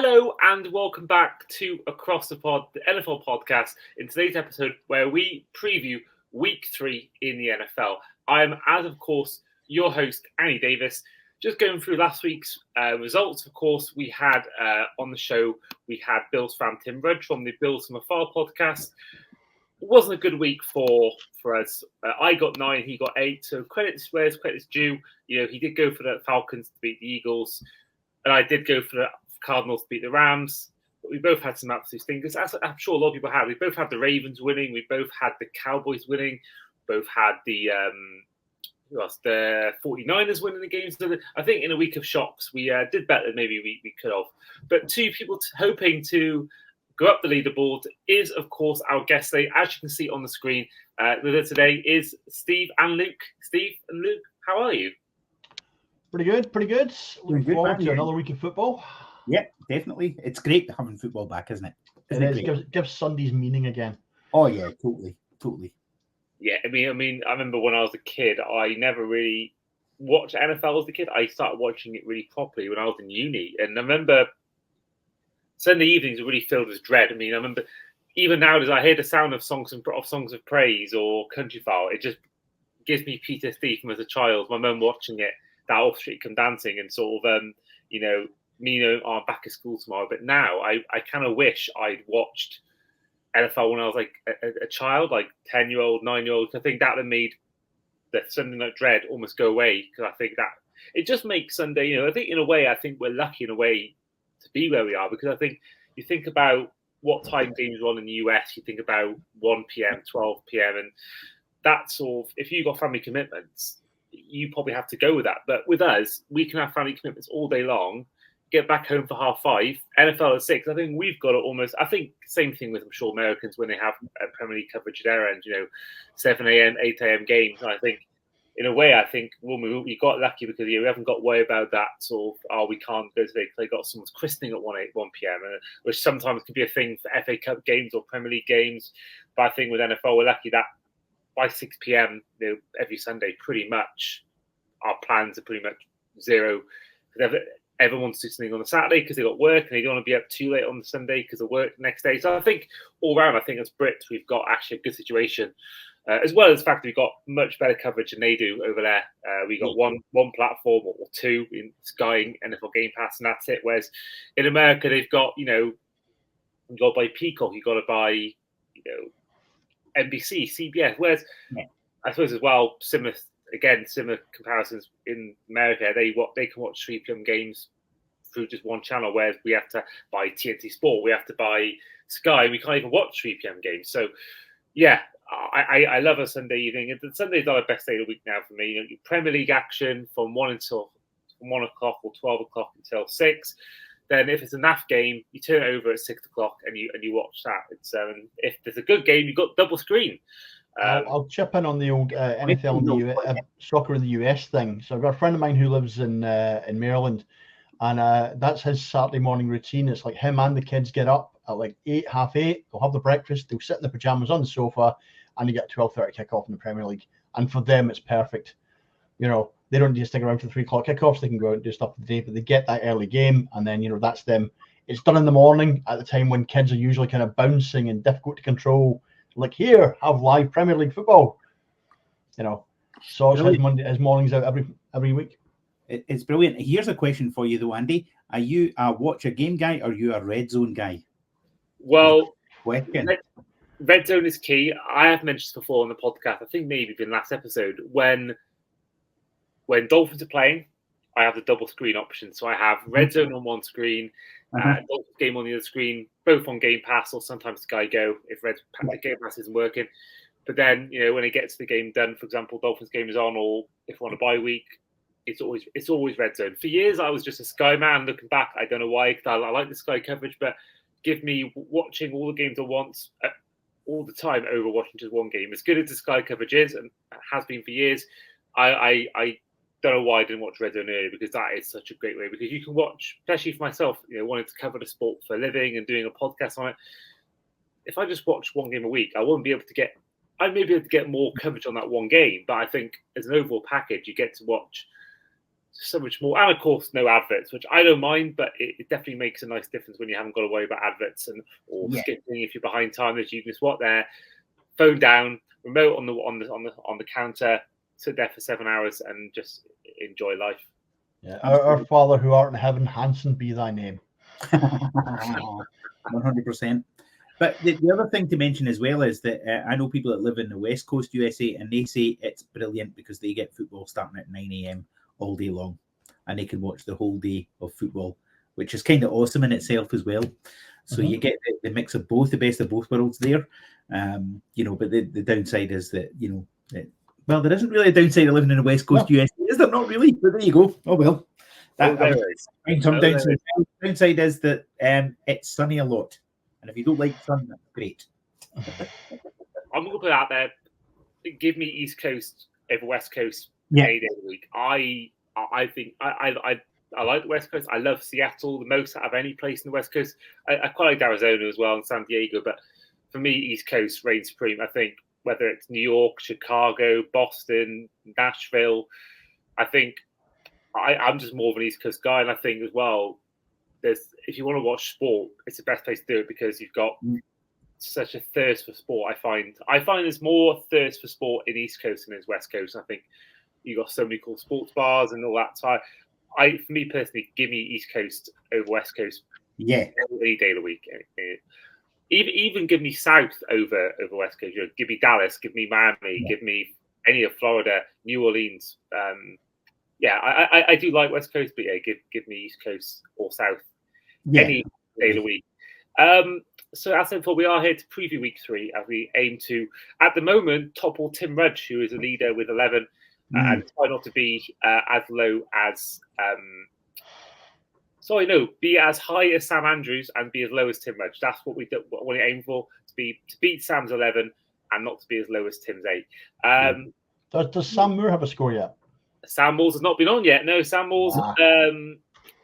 Hello and welcome back to Across the Pod, the NFL podcast. In today's episode, where we preview Week 3 in the NFL. I'm, as of course, your host, Annie Davis. Just going through last week's results. Of course, we had on the show, we had Bills fan Tim Rudge from the Bills from Afar podcast. It wasn't a good week for us. I got 9, he got 8. So credit's where credit's due. You know, he did go for the Falcons to beat the Eagles, and I did go for the Cardinals to beat the Rams. But we both had some absolute stinkers. As I'm sure a lot of people have. We both had the Ravens winning. We both had the Cowboys winning. Both had the 49ers winning the games. I think in a week of shocks, we did better than maybe we could have. But two people hoping to go up the leaderboard is, of course, our guest today. As you can see on the screen, with us today is Steve and Luke. Steve and Luke, how are you? Pretty good. Looking forward to another week of football. Yeah, definitely. It's great having football back, isn't it? It gives Sundays meaning again. Oh yeah, totally. Yeah, I mean, I remember when I was a kid, I never really watched NFL as a kid. I started watching it really properly when I was in uni, and I remember Sunday evenings were really filled with dread. I mean, I remember even nowadays, I hear the sound of songs of praise or Countryfile. It just gives me PTSD from as a child. My mum watching it, that Off Street Come Dancing, and sort of I'm back at school tomorrow. But now I kind of wish I'd watched NFL when I was like a child, like 10-year-old, 9-year-old. I think that would have made the Sunday Night Dread almost go away, because I think that it just makes Sunday, I think in a way, I think we're lucky in a way to be where we are, because I think you think about what time games are on in the US, you think about 1 p.m., 12 p.m., and that sort of, if you've got family commitments, you probably have to go with that. But with us, we can have family commitments all day long, get back home for 5:30, NFL at 6. I think we've got it almost. I think same thing with, I'm sure, Americans when they have Premier League coverage at their end, 7 a.m., 8 a.m. games. And I think, in a way, we got lucky because we haven't got to worry about that sort of, we can't go today because they got someone's christening at 1 p.m., which sometimes can be a thing for FA Cup games or Premier League games. But I think with NFL, we're lucky that by 6 p.m., every Sunday, pretty much our plans are pretty much zero. Everyone's doing something on the Saturday because they got work, and they don't want to be up too late on the Sunday because of work the next day. So I think all round, as Brits, we've got actually a good situation, as well as the fact that we've got much better coverage than they do over there. We got one platform or two in Sky NFL Game Pass, and that's it. Whereas in America, they've got, you got to buy Peacock, you got to buy, NBC, CBS. Whereas I suppose as well, similar comparisons in America, they can watch 3 p.m. games through just one channel, whereas we have to buy TNT Sport, we have to buy Sky, we can't even watch 3 p.m. games. So, yeah, I love a Sunday evening. And Sundays are the best day of the week now for me. Premier League action from 1 o'clock or 12 o'clock until 6. Then if it's a NAF game, you turn it over at 6 o'clock and you watch that. It's if there's a good game, you've got double screen. I'll chip in on the old NFL and the soccer in the US thing. So I've got a friend of mine who lives in Maryland, and that's his Saturday morning routine. It's like him and the kids get up at like 8, half 8. They'll have the breakfast. They'll sit in the pajamas on the sofa, and you get 12:30 kickoff in the Premier League. And for them, it's perfect. They don't just stick around for the 3 o'clock kickoffs. They can go out and do stuff for the day, but they get that early game, and then that's them. It's done in the morning at the time when kids are usually kind of bouncing and difficult to control. Like, here, have live Premier League football. So it's his mornings out every week. It's brilliant. Here's a question for you though, Andy. Are you a watch a game guy or are you a red zone guy? Well, red zone is key. I have mentioned this before on the podcast. I think maybe in last episode when Dolphins are playing, I have the double screen option. So I have red zone on one screen, Dolphins game on the other screen, both on Game Pass or sometimes Sky Go if Game Pass isn't working. But then, when it gets the game done, for example, Dolphins game is on, or if we're on a bye week, it's always red zone. For years, I was just a Sky man. Looking back, I don't know why, because I like the Sky coverage, but give me watching all the games at once all the time over watching just one game. As good as the Sky coverage is, and has been for years, I don't know why I didn't watch Red Zone earlier, because that is such a great way, because you can watch, especially for myself, wanting to cover the sport for a living and doing a podcast on it. If I just watch one game a week, I wouldn't be able to get. I may be able to get more coverage on that one game, but I think as an overall package, you get to watch so much more. And of course, no adverts, which I don't mind, but it definitely makes a nice difference when you haven't got to worry about adverts or skipping if you're behind time. As you can just walk there, phone down, remote on the counter, sit there for 7 hours and just enjoy life. Yeah, our Father who art in heaven, Hanson be thy name. 100%. But the other thing to mention as well is that I know people that live in the West Coast USA, and they say it's brilliant because they get football starting at 9 a.m. all day long, and they can watch the whole day of football, which is kind of awesome in itself as well. So you get the mix of both, the best of both worlds there. But the downside is that, well, there isn't really a downside of living in the West Coast USA, is there? Not really, but there you go. Oh, well. There is. Downside is that it's sunny a lot. And if you don't like sun, that's great. I'm going to put it out there. Give me East Coast over West Coast any day of the week. I think I like the West Coast. I love Seattle the most out of any place in the West Coast. I quite like Arizona as well and San Diego. But for me, East Coast reigns supreme. I think whether it's New York, Chicago, Boston, Nashville, I think I'm just more of an East Coast guy. And I think as well, if you want to watch sport, it's the best place to do it because you've got such a thirst for sport. I find there's more thirst for sport in East Coast than in West Coast. And I think you've got so many cool sports bars and all that. So for me personally, give me East Coast over West Coast. Yeah, any day of the week. Even give me South over West Coast. Give me Dallas, give me Miami, give me any of Florida, New Orleans. I do like West Coast, but give me East Coast or South any day of the week. So as I said before, we are here to preview week 3 as we aim to, at the moment, topple Tim Rudge, who is a leader with 11, and try not to be as low as be as high as Sam Andrews and be as low as Tim Rudge. That's what we aim for, to beat Sam's 11 and not to be as low as Tim's 8. Does Sam Moore have a score yet? Sam Moore's has not been on yet. No, Sam Moore's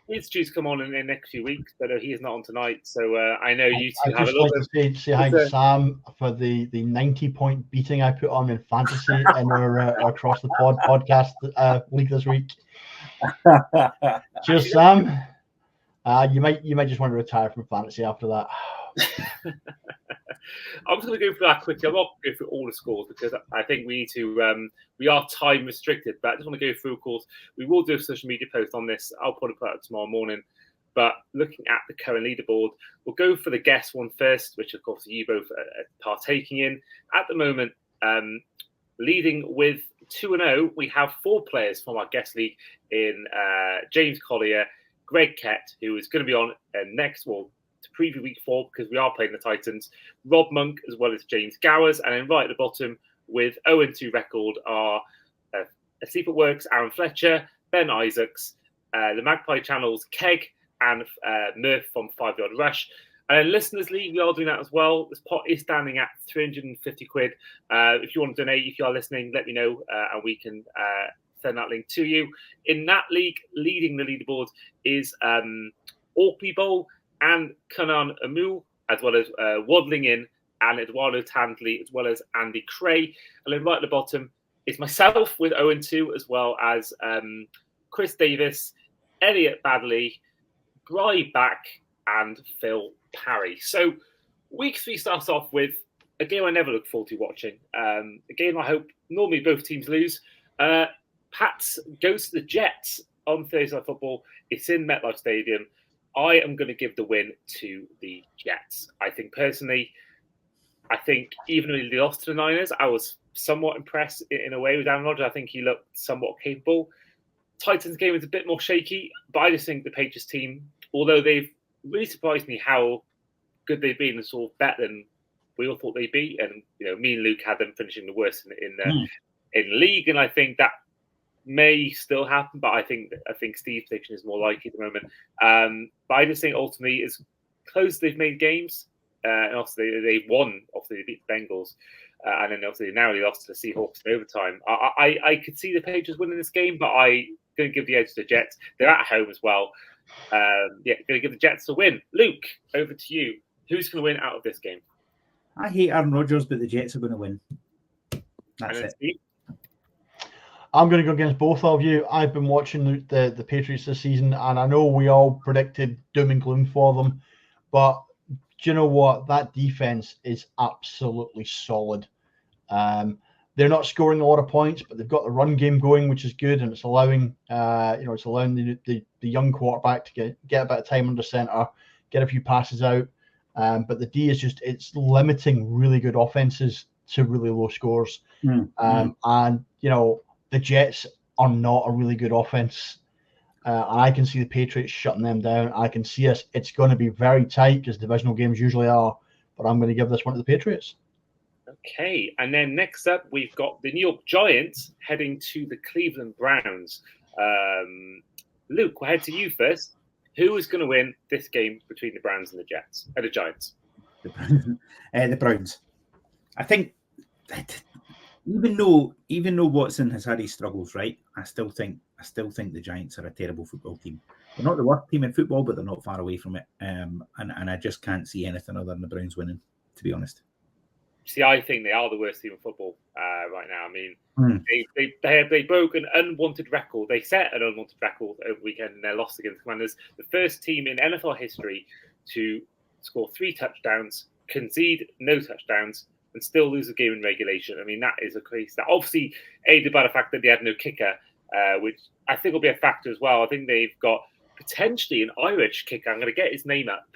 he's due to come on in the next few weeks, but he is not on tonight. So I know you two have a little bit. Say hi to Sam for the 90-point beating I put on in fantasy in our Across the Pod podcast league this week. Cheers, Sam. You might just want to retire from fantasy after that. I'm just going to go through that quickly. I'm not going to go through all the scores because I think we need to. We are time restricted, but I just want to go through. Of course, we will do a social media post on this. I'll probably put it up tomorrow morning. But looking at the current leaderboard, we'll go for the guest one first, which of course you both are partaking in at the moment. Leading with 2-0, we have 4 players from our guest league in James Collier, Greg Kett, who is going to be on to preview week 4 because we are playing the Titans, Rob Monk, as well as James Gowers. And then right at the bottom with 0-2 record are Asleep at Works, Aaron Fletcher, Ben Isaacs, the Magpie Channel's Keg, and Murph from 5 Yard Rush. And then Listeners League, we are doing that as well. This pot is standing at 350 quid. If you want to donate, if you are listening, let me know and we can send that link to you. In that league, leading the leaderboard is Orkney Bowl and Kanan Amu, as well as Waddling In and Eduardo Tandley, as well as Andy Cray. And then right at the bottom is myself with 0-2, as well as Chris Davis, Elliot Badley, Bri Back, and Phil Parry. So week 3 starts off with a game I never look forward to watching. A game I hope normally both teams lose. Pats goes to the Jets on Thursday Night Football. It's in MetLife Stadium. I am going to give the win to the Jets. I think personally, even when they lost to the Niners, I was somewhat impressed in a way with Aaron Rodgers. I think he looked somewhat capable. Titans game is a bit more shaky, but I just think the Patriots team, although they've really surprised me how good they've been and sort of better than we all thought they'd be. And me and Luke had them finishing the worst in the league, and I think that may still happen, but I think Steve's prediction is more likely at the moment. But I just think ultimately, as close as they've made games, and obviously they won. Obviously they beat the Bengals, and then obviously now they lost to the Seahawks in overtime. I could see the Patriots winning this game, but I'm going to give the edge to the Jets. They're at home as well. Going to give the Jets a win. Luke, over to you. Who's going to win out of this game? I hate Aaron Rodgers, but the Jets are going to win. That's it. Steve? I'm going to go against both of you. I've been watching the Patriots this season, and I know we all predicted doom and gloom for them, but do you know what? That defense is absolutely solid. They're not scoring a lot of points, but they've got the run game going, which is good, and it's allowing the young quarterback to get a bit of time under center, get a few passes out. But the D is it's limiting really good offenses to really low scores. And the Jets are not a really good offense. And I can see the Patriots shutting them down. I can see it's going to be very tight, because divisional games usually are, but I'm going to give this one to the Patriots. Okay, and then next up, we've got the New York Giants heading to the Cleveland Browns. Luke, we'll head to you first. Who is going to win this game between the Browns and the Giants? The Browns. I think that even though Watson has had his struggles, right, I still think the Giants are a terrible football team. They're not the worst team in football, but they're not far away from it. And I just can't see anything other than the Browns winning, to be honest. See, I think they are the worst team in football right now. I mean, they broke an unwanted record. They set an unwanted record over the weekend in their loss against the Commanders. The first team in NFL history to score 3 touchdowns, concede no touchdowns, and still lose a game in regulation. I mean, that is a crazy stat. Obviously, aided by the fact that they had no kicker, which I think will be a factor as well. I think they've got potentially an Irish kicker. I'm going to get his name up.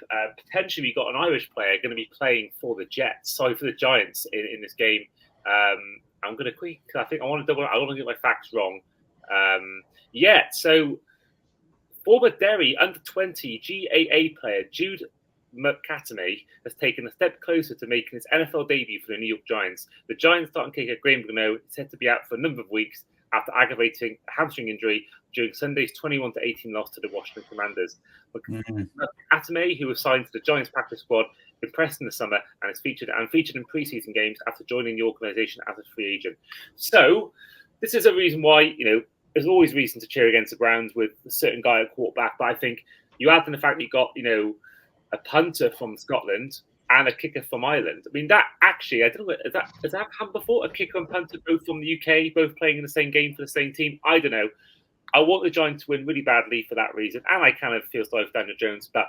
Potentially, we've got an Irish player going to be playing for the Giants in this game. I'm going to quick. I think I want to double. I don't want to get my facts wrong. So former Derry under-20 GAA player Jude McCatamy has taken a step closer to making his NFL debut for the New York Giants. The Giants starting kicker Graham Gano is set to be out for a number of weeks after aggravating a hamstring injury during Sunday's 21-18 loss to the Washington Commanders. McCatamy, who was signed to the Giants practice squad, impressed in the summer and is featured in preseason games after joining the organization as a free agent. So this is a reason why, there's always reason to cheer against the Browns with a certain guy at quarterback. But I think you add in the fact that you got, a punter from Scotland and a kicker from Ireland. I mean, that actually, I don't know, has that happened before? A kicker and punter both from the UK, both playing in the same game for the same team? I don't know. I want the Giants to win really badly for that reason, and I kind of feel sorry for Daniel Jones, but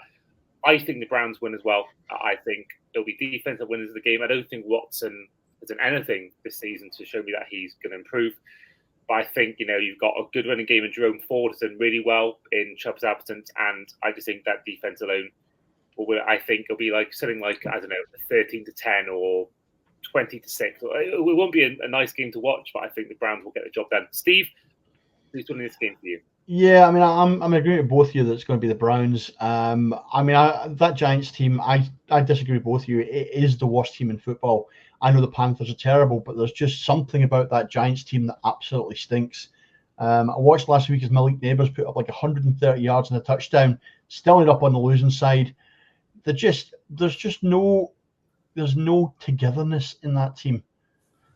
I think the Browns win as well. I think it'll be defensive winners of the game. I don't think Watson has done anything this season to show me that he's going to improve. But I think, you've got a good running game, and Jerome Ford has done really well in Chubb's absence, and I just think that defense alone I think it'll be something like 13-10 or 20-6. It won't be a nice game to watch, but I think the Browns will get the job done. Steve, who's winning this game for you? Yeah, I mean, I'm agreeing with both of you that it's going to be the Browns. That Giants team, I disagree with both of you. It is the worst team in football. I know the Panthers are terrible, but there's just something about that Giants team that absolutely stinks. I watched last week as Malik Neighbors put up 130 yards and a touchdown, still ended up on the losing side. There's no togetherness in that team.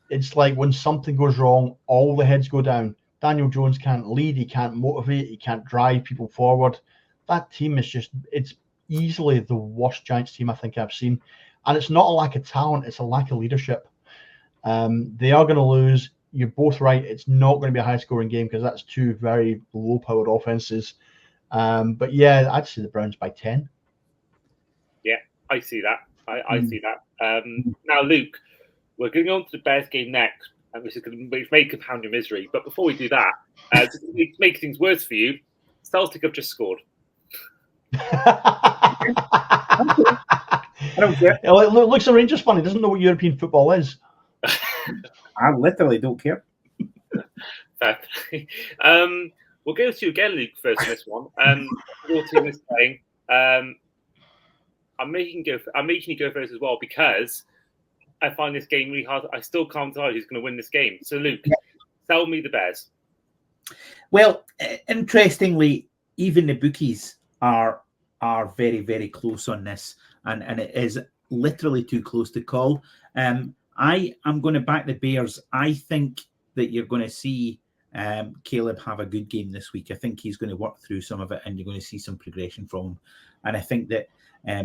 It's like when something goes wrong, all the heads go down. Daniel Jones can't lead, he can't motivate, he can't drive people forward. That team it's easily the worst Giants team I think I've seen. And it's not a lack of talent, it's a lack of leadership. They are going to lose. You're both right. It's not going to be a high-scoring game because that's two very low-powered offenses. But yeah, I'd say the Browns by 10. Yeah, I see that. I see that. Now, Luke, we're going on to the Bears game next, which may compound your misery. But before we do that, to make things worse for you, Celtic have just scored. I don't care. It looks a Rangers fan. He doesn't know what European football is. I literally don't care. We'll go to you again, Luke, first on this one. Your team is playing. I'm making you go first as well because I find this game really hard. I still can't decide who's going to win this game. So, Luke, tell me the Bears. Well, interestingly, even the bookies are very, very close on this, and it is literally too close to call. I am going to back the Bears. I think that you're going to see Caleb have a good game this week. I think he's going to work through some of it, and you're going to see some progression from him. And I think that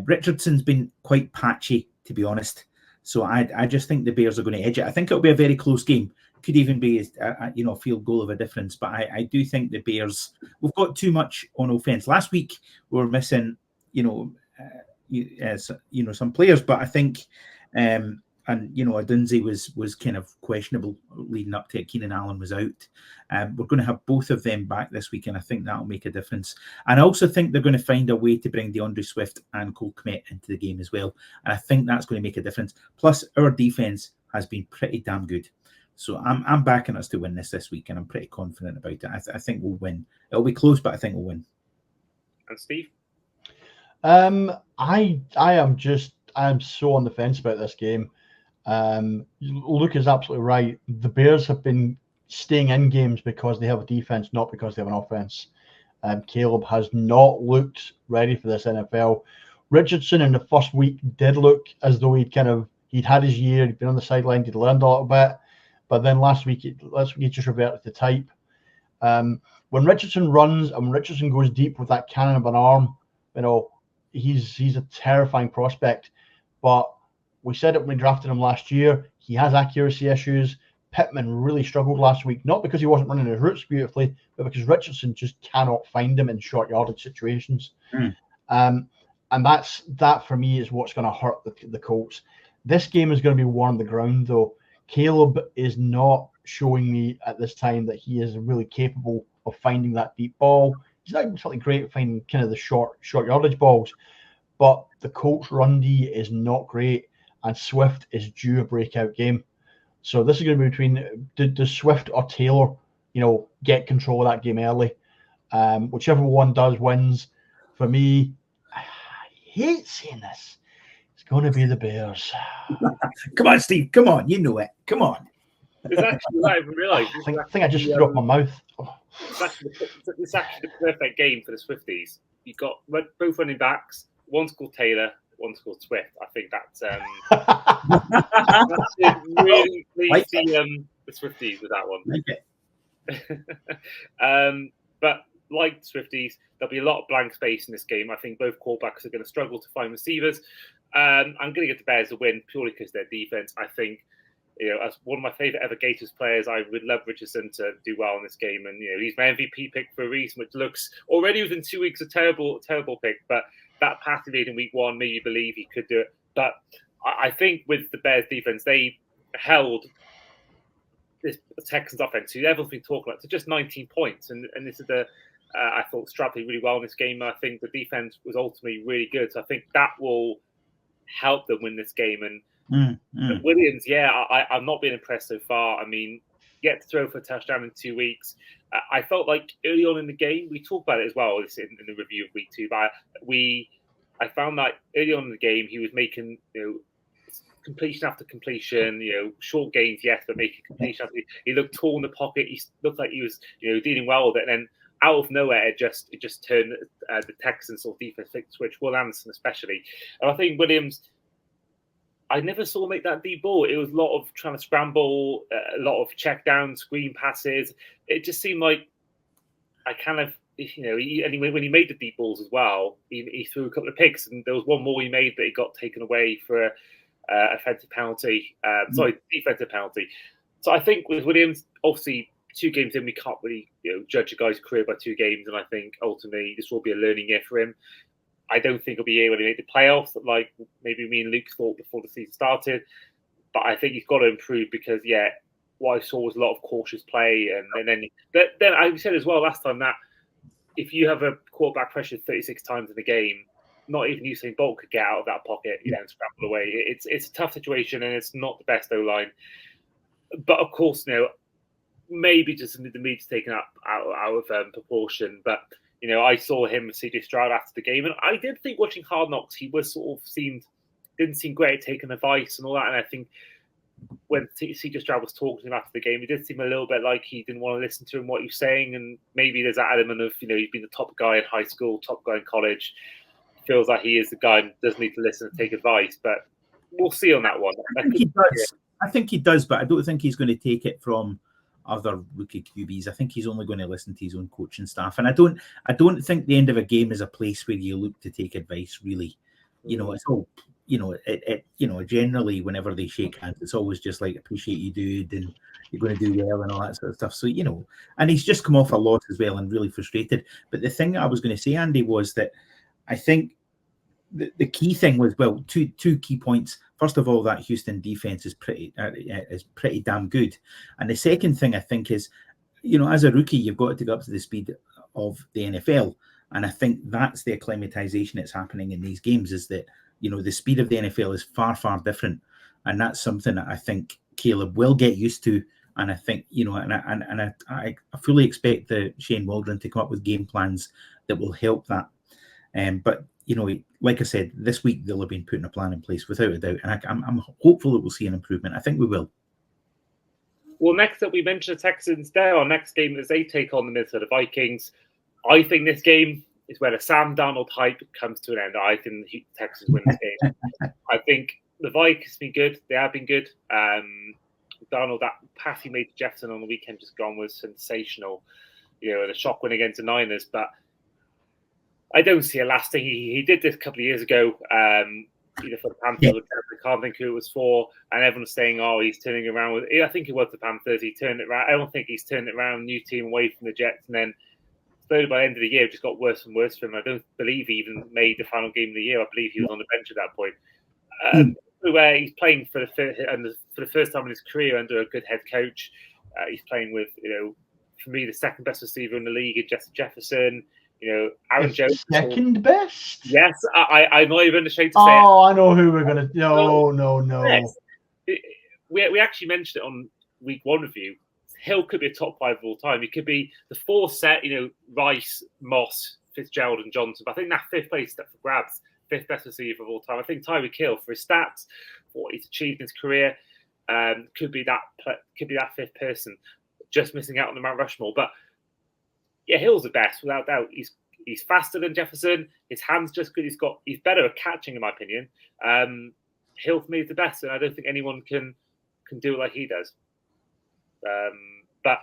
Richardson's been quite patchy, to be honest. So I just think the Bears are going to edge it. I think it'll be a very close game. could even be a field goal of a difference. But I do think the Bears, we've got too much on offense. Last week we were missing, some players, but I think, Adunze was kind of questionable leading up to it. Keenan Allen was out. We're going to have both of them back this week, and I think that'll make a difference. And I also think they're going to find a way to bring DeAndre Swift and Cole Kmet into the game as well. And I think that's going to make a difference. Plus, our defense has been pretty damn good. So I'm backing us to win this week, and I'm pretty confident about it. I think we'll win. It'll be close, but I think we'll win. And Steve? I am so on the fence about this game. Luke is absolutely right. The Bears have been staying in games because they have a defense, not because they have an offense. Caleb has not looked ready for this NFL. Richardson in the first week did look as though he'd had his year, he'd been on the sideline, he'd learned a little bit, but then last week he just reverted to type. When Richardson runs and when Richardson goes deep with that cannon of an arm, he's a terrifying prospect. But we said it when we drafted him last year. He has accuracy issues. Pittman really struggled last week, not because he wasn't running his routes beautifully, but because Richardson just cannot find him in short yardage situations. And that for me is what's going to hurt the Colts. This game is going to be won on the ground, though. Caleb is not showing me at this time that he is really capable of finding that deep ball. He's not even something great at finding kind of the short yardage balls, but the Colts run D is not great, and Swift is due a breakout game. So this is going to be between does Swift or Taylor, get control of that game early. Whichever one does wins. For me, I hate saying this. It's going to be the Bears. Come on, Steve. Come on. You know it. Come on. It's actually, I didn't realise. I think I just threw up my mouth. It's actually the perfect game for the Swifties. You've got both running backs. One's called Taylor, one's called Swift. I think that's really please see the Swifties with that one. Okay. But like Swifties, there'll be a lot of blank space in this game. I think both quarterbacks are going to struggle to find receivers. I'm going to get the Bears a win purely because their defense. I think, as one of my favorite ever Gators players, I would love Richardson to do well in this game. And he's my MVP pick for a reason, which looks already within 2 weeks a terrible pick. But that pass he made in week one made you believe he could do it. But I think with the Bears defense, they held this Texans offense, who everyone's been talking about, to just 19 points. And this is I thought Stroud played really well in this game. I think the defense was ultimately really good. So I think that will help them win this game. And Williams, I'm not being impressed so far. I mean, yet to throw for a touchdown in 2 weeks. I felt like early on in the game, we talked about it as well in the review of week 2, but I found that early on in the game, he was making, completion after completion, short gains, yes, but making completion after. He looked tall in the pocket. He looked like he was, dealing well with it. And then out of nowhere, it just turned the Texans sort of defense switch, Will Anderson especially. And I think Williams, I never saw him make that deep ball. It was a lot of trying to scramble, a lot of check down, screen passes. It just seemed like I kind of, when he made the deep balls as well, he threw a couple of picks, and there was one more he made that he got taken away for offensive penalty. Defensive penalty. So I think with Williams, obviously 2 games in, we can't really judge a guy's career by 2 games, and I think ultimately this will be a learning year for him. I don't think he'll be able to make the playoffs like maybe me and Luke thought before the season started. But I think he's got to improve because, what I saw was a lot of cautious play. And then I said as well last time that if you have a quarterback pressured 36 times in the game, not even Usain Bolt could get out of that pocket, and scramble away. It's a tough situation, and it's not the best O-line. But of course, maybe just the meat's taken out of proportion. But I saw him with CJ Stroud after the game, and I did think watching Hard Knocks, he was didn't seem great at taking advice and all that. And I think when CJ Stroud was talking to him after the game, it did seem a little bit like he didn't want to listen to him, what he was saying. And maybe there's that element of, he's been the top guy in high school, top guy in college. Feels like he is the guy and does need to listen and take advice. But we'll see on that one. I think he does, but I don't think he's going to take it from other rookie QBs. I think he's only going to listen to his own coaching staff. And I don't think the end of a game is a place where you look to take advice, really. It's all generally whenever they shake hands, it's always just like, appreciate you, dude, and you're going to do well and all that sort of stuff. So, and he's just come off a loss as well and really frustrated. But the thing that I was going to say, Andy, was that I think the key thing was, well, two key points. First of all, that Houston defense is pretty damn good. And the second thing I think is, as a rookie, you've got to go up to the speed of the NFL. And I think that's the acclimatization that's happening in these games, is that, the speed of the NFL is far, far different. And that's something that I think Caleb will get used to. And I think, I fully expect the Shane Waldron to come up with game plans that will help that. But, like I said, this week they'll have been putting a plan in place without a doubt. And I'm hopeful that we'll see an improvement. I think we will. Well, next up, we mentioned the Texans there. Our next game is they take on the Minnesota Vikings. I think this game is where the Sam Darnold hype comes to an end. I think the Texans win this game. I think the Vikings have been good. They have been good. Darnold, that pass he made to Jefferson on the weekend just gone was sensational. And a shock win against the Niners. But I don't see a lasting. He did this a couple of years ago, either for the Panthers or I can't think who it was for. And everyone's saying, he's turning around. I think it was the Panthers. He turned it around. I don't think he's turned it around. New team away from the Jets. And then slowly by the end of the year, it just got worse and worse for him. I don't believe he even made the final game of the year. I believe he was on the bench at that point. Where he's playing for the first time in his career under a good head coach. He's playing with, for me, the second best receiver in the league is Justin Jefferson. Aaron Jones. Second best? Yes, I'm not even ashamed to say it. I know who we're going to... No. Yes. We actually mentioned it on week one review. Hill could be a top 5 of all time. He could be the 4th set, Rice, Moss, Fitzgerald, and Johnson. But I think that 5th place is up for grabs. 5th best receiver of all time. I think Tyreek Hill, for his stats, for what he's achieved in his career, could be that 5th person, just missing out on the Mount Rushmore. But yeah, Hill's the best without doubt. He's faster than Jefferson. His hands just good. He's better at catching, in my opinion. Hill for me is the best, and I don't think anyone can do it like he does. But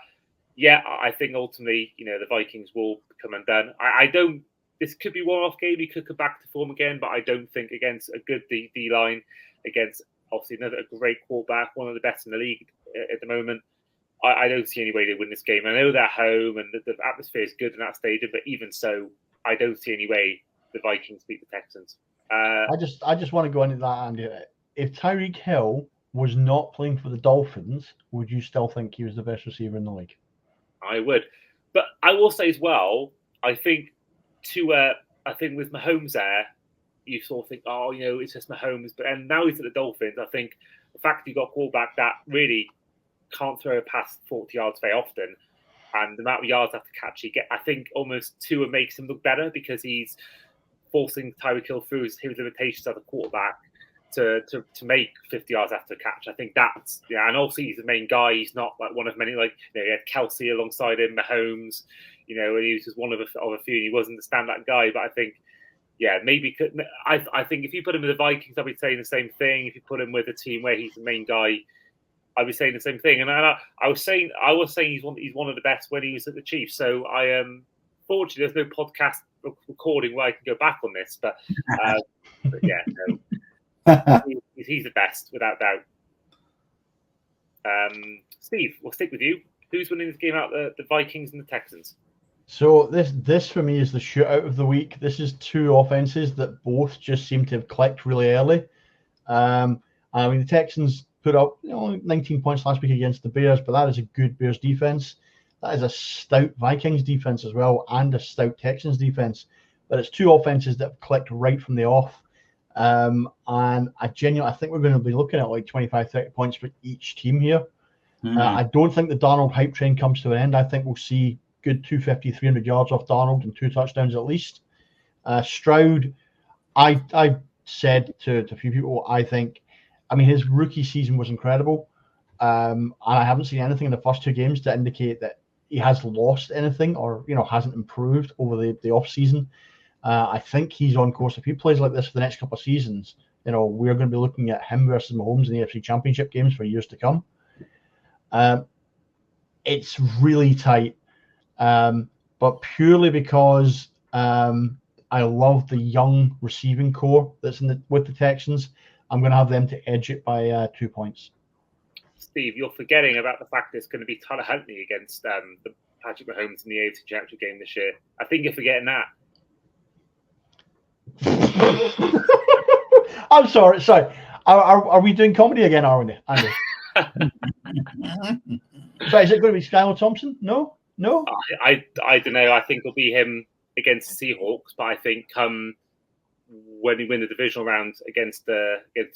yeah, I think ultimately, the Vikings will come undone. I don't. This could be one-off game. He could come back to form again, but I don't think against a good D line, against obviously a great quarterback, one of the best in the league at the moment. I don't see any way they win this game. I know they're home and the atmosphere is good in that stadium, but even so, I don't see any way the Vikings beat the Texans. I just want to go into that, Andy. If Tyreek Hill was not playing for the Dolphins, would you still think he was the best receiver in the league? I would. But I will say as well, I think with Mahomes there, you sort of think, it's just Mahomes. But and now he's at the Dolphins, I think the fact you've got a quarterback that really can't throw past 40 yards very often, and the amount of yards after catch he get, I think almost Tua makes him look better because he's forcing Tyreek Hill through his limitations as a quarterback to make 50 yards after catch. I think that's, and also he's the main guy. He's not like one of many, he had Kelsey alongside him, Mahomes, and he was just one of a few. He wasn't the standout guy, but I think, maybe I think if you put him with the Vikings, I'd be saying the same thing. If you put him with a team where he's the main guy, I'd be saying the same thing. And I was saying he's one of the best when he was at the Chiefs. So I am fortunately there's no podcast recording where I can go back on this, but yeah, no. He's the best without doubt. Steve, we'll stick with you. Who's winning this game out? The Vikings and the Texans. So this for me is the shootout of the week. This is two offenses that both just seem to have clicked really early. The Texans put up 19 points last week against the Bears, but that is a good Bears defense. That is a stout Vikings defense as well, and a stout Texans defense. But it's two offenses that have clicked right from the off. And I think we're going to be looking at like 25-30 points for each team here. I don't think the Darnold hype train comes to an end. I think we'll see good 250, 300 yards off Darnold and 2 touchdowns at least. Stroud, I said to a few people, his rookie season was incredible. And I haven't seen anything in the first 2 games to indicate that he has lost anything or, hasn't improved over the off season. I think he's on course. If he plays like this for the next couple of seasons, we're going to be looking at him versus Mahomes in the AFC Championship games for years to come. It's really tight, but purely because I love the young receiving core that's with the Texans. I'm going to have them to edge it by 2 points. Steve, you're forgetting about the fact that it's going to be Tyler Huntley against the Patrick Mahomes in the AFC Championship game this year. I think you're forgetting that. I'm sorry. Are we doing comedy again, are we, Andy? So is it going to be Skylar Thompson? No. I don't know. I think it'll be him against the Seahawks, but I think when we win the divisional round against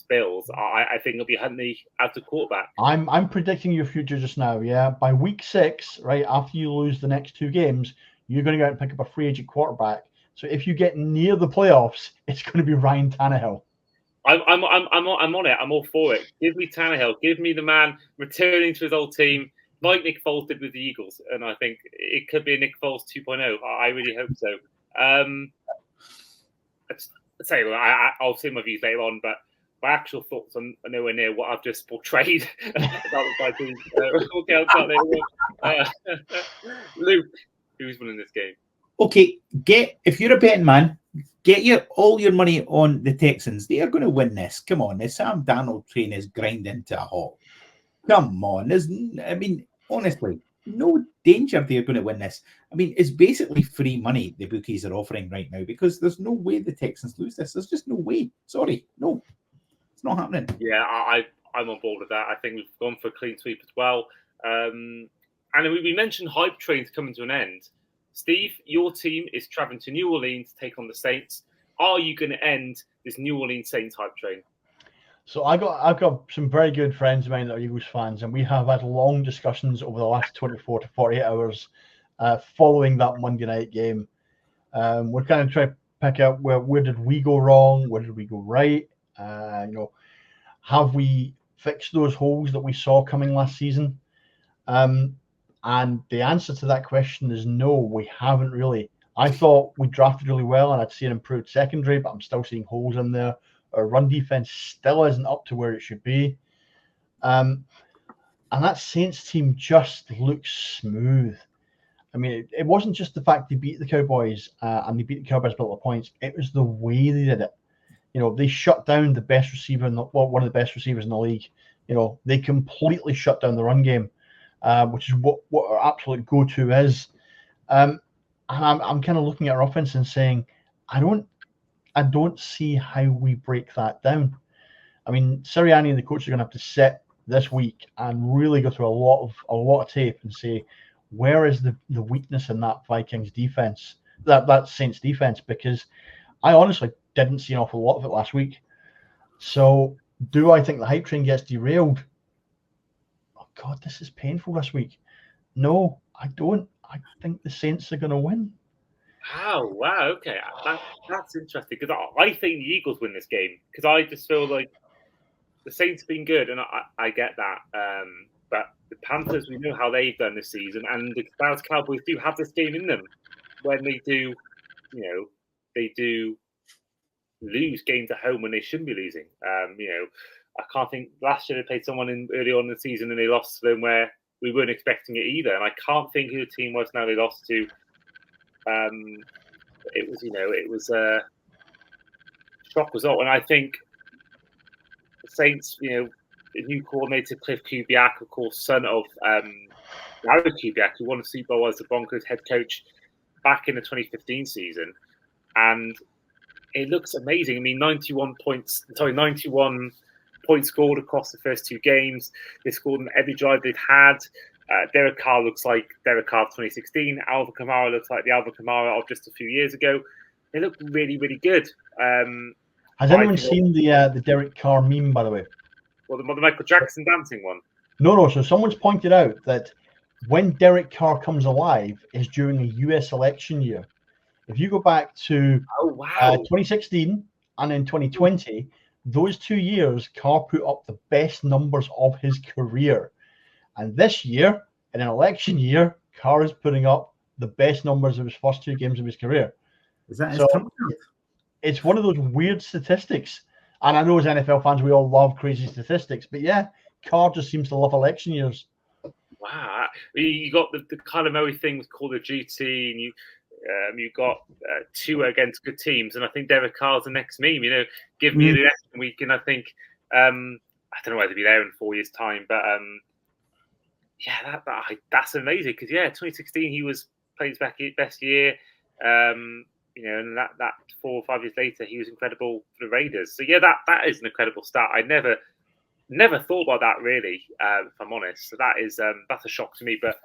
Bills, I think it'll be Huntley as the quarterback. I'm predicting your future just now. Yeah, by week 6, right after you lose the next 2 games, you're going to go out and pick up a free agent quarterback. So if you get near the playoffs, it's going to be Ryan Tannehill. I'm on it. I'm all for it. Give me Tannehill. Give me the man returning to his old team, like Nick Foles did with the Eagles. And I think it could be a Nick Foles 2.0. I really hope so. I'll say my views later on, but my actual thoughts are nowhere near what I've just portrayed about the Vikings. We'll get on to that later on. Luke, who's winning this game? Okay, if you're a betting man, get all your money on the Texans. They are going to win this. Come on, the Sam Darnold train is grinding to a halt. Come on, honestly, no danger they're going to win this. I mean, it's basically free money the bookies are offering right now because there's no way the Texans lose this. There's just no way. Sorry, no, it's not happening. Yeah, I'm on board with that. I think we've gone for a clean sweep as well. And we mentioned hype trains coming to an end. Steve, your team is traveling to New Orleans to take on the Saints. Are you going to end this New Orleans Saints hype train? So I've got some very good friends of mine that are Eagles fans, and we have had long discussions over the last 24 to 48 hours following that Monday night game. We're kind of trying to pick out where did we go wrong, where did we go right? Have we fixed those holes that we saw coming last season? And the answer to that question is no, we haven't really. I thought we drafted really well and I'd see an improved secondary, but I'm still seeing holes in there. Our run defense still isn't up to where it should be. And that Saints team just looks smooth. I mean, it wasn't just the fact they beat the Cowboys and they beat the Cowboys by a lot of points. It was the way they did it. They shut down the best receiver, one of the best receivers in the league. They completely shut down the run game. Which is what our absolute go-to is. And I'm kind of looking at our offense and saying, I don't see how we break that down. I mean, Sirianni and the coach are going to have to sit this week and really go through a lot of tape and say, where is the weakness in that Vikings defense, that Saints defense? Because I honestly didn't see an awful lot of it last week. So do I think the hype train gets derailed? God, this is painful this week. No, I don't. I think the Saints are going to win. Wow. Okay. That's interesting because I think the Eagles win this game because I just feel like the Saints have been good and I get that. But the Panthers, we know how they've done this season, and the Dallas Cowboys do have this game in them when they do, they do lose games at home when they shouldn't be losing. I can't think last year they played someone early on in the season and they lost to them where we weren't expecting it either. And I can't think who the team was now they lost to. It was a shock result. And I think the Saints, the new coordinator Cliff Kubiak, of course, son of Larry Kubiak, who won the Super Bowl as the Broncos head coach back in the 2015 season. And it looks amazing. I mean, 91 points scored across the first 2 games. They scored on every drive they've had. Derek Carr looks like Derek Carr of 2016. Alvin Kamara looks like the Alvin Kamara of just a few years ago. They look really, really good. Has anyone seen the Derek Carr meme, by the way? Well, the Michael Jackson dancing one. No. So someone's pointed out that when Derek Carr comes alive is during a US election year. If you go back to 2016 and in 2020, those 2 years, Carr put up the best numbers of his career. And this year, in an election year, Carr is putting up the best numbers of his first 2 games of his career. Is that so? It's one of those weird statistics. And I know as NFL fans, we all love crazy statistics. But yeah, Carr just seems to love election years. Wow. You got the Kyler Murray thing with Call of Duty, and You've got Tua against good teams, and I think Derek Carr's the next meme. Give me the election week, and I think I don't know whether they'll be there in 4 years' time, but that's amazing because 2016 he played his best year. And that 4 or 5 years later he was incredible for the Raiders. So that is an incredible stat. I never thought about that really, if I'm honest. So that's a shock to me. But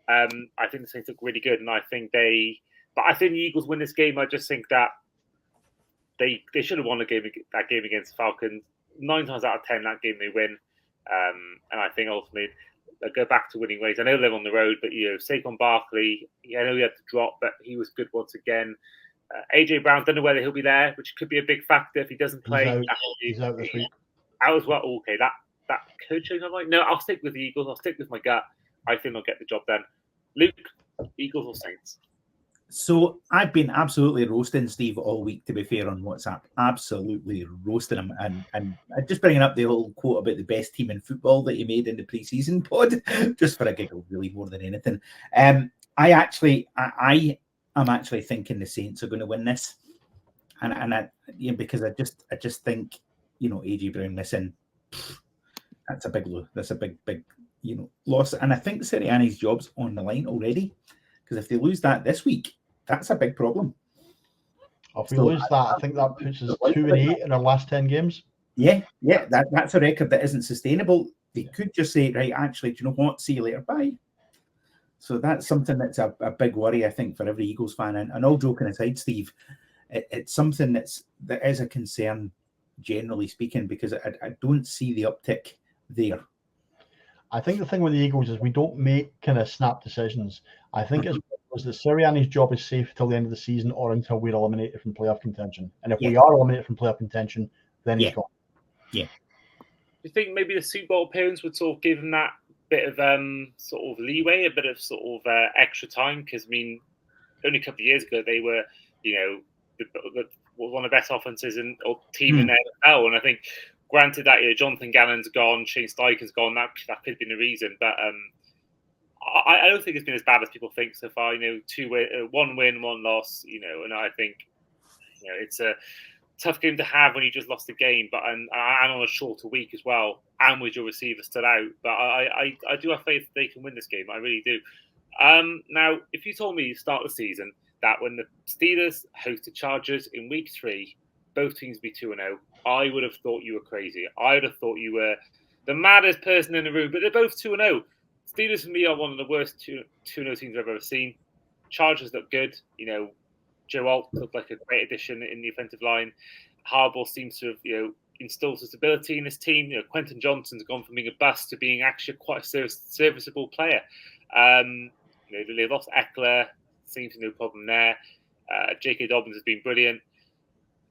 I think the Saints look really good, and I think the Eagles win this game. I just think that they should have won that game against the Falcons. 9 times out of 10, that game they win. And I think ultimately they'll go back to winning ways. I know they're on the road, but Saquon Barkley, I know he had to drop, but he was good once again. AJ Brown, don't know whether he'll be there, which could be a big factor if he doesn't play. He's out this week. Out as well. Okay, that could change my mind. No, I'll stick with the Eagles. I'll stick with my gut. I think they'll get the job done. Luke, Eagles or Saints? So I've been absolutely roasting Steve all week, to be fair, on WhatsApp. Absolutely roasting him. And just bringing up the old quote about the best team in football that he made in the preseason pod, just for a giggle, really, more than anything. I am actually thinking the Saints are going to win this. Because I just think, AJ Brown missing, that's a big blow. That's a big loss. And I think Sirianni's job's on the line already. Because if they lose that this week, that's a big problem. If we lose that, I think that puts us 2-8 in our last 10 games. Yeah, that's a record that isn't sustainable. They could just say, right, actually, do you know what? See you later, bye. So that's something that's a big worry, I think, for every Eagles fan. And all joking aside, Steve, it's something that is a concern, generally speaking, because I don't see the uptick there. I think the thing with the Eagles is we don't make kind of snap decisions. I think it's because the Sirianni's job is safe till the end of the season or until we're eliminated from playoff contention. And if we are eliminated from playoff contention, then he's gone. Yeah. Do you think maybe the Super Bowl appearance would sort of give him that bit of sort of leeway, a bit of sort of extra time? Because, only a couple of years ago, they were, one of the best offenses or team in the NFL. And I think, granted that Jonathan Gannon's gone, Shane Steichen's gone, that could have been the reason. But I don't think it's been as bad as people think so far. 1 win, 1 loss. And I think it's a tough game to have when you just lost the game, but and on a shorter week as well, and with your receivers still out. But I do have faith they can win this game. I really do. Now, if you told me to start the season that when the Steelers host the Chargers in week 3, both teams be 2-0, I would have thought you were crazy. I would have thought you were the maddest person in the room. But they're both 2-0. Steelers for me are one of the worst 2-0 teams I've ever seen. Chargers look good. Joe Alt looked like a great addition in the offensive line. Harbaugh seems to have instilled some stability in this team. Quentin Johnson's gone from being a bust to being actually quite a serviceable player. They lost Eckler. Seems no problem there. J.K. Dobbins has been brilliant.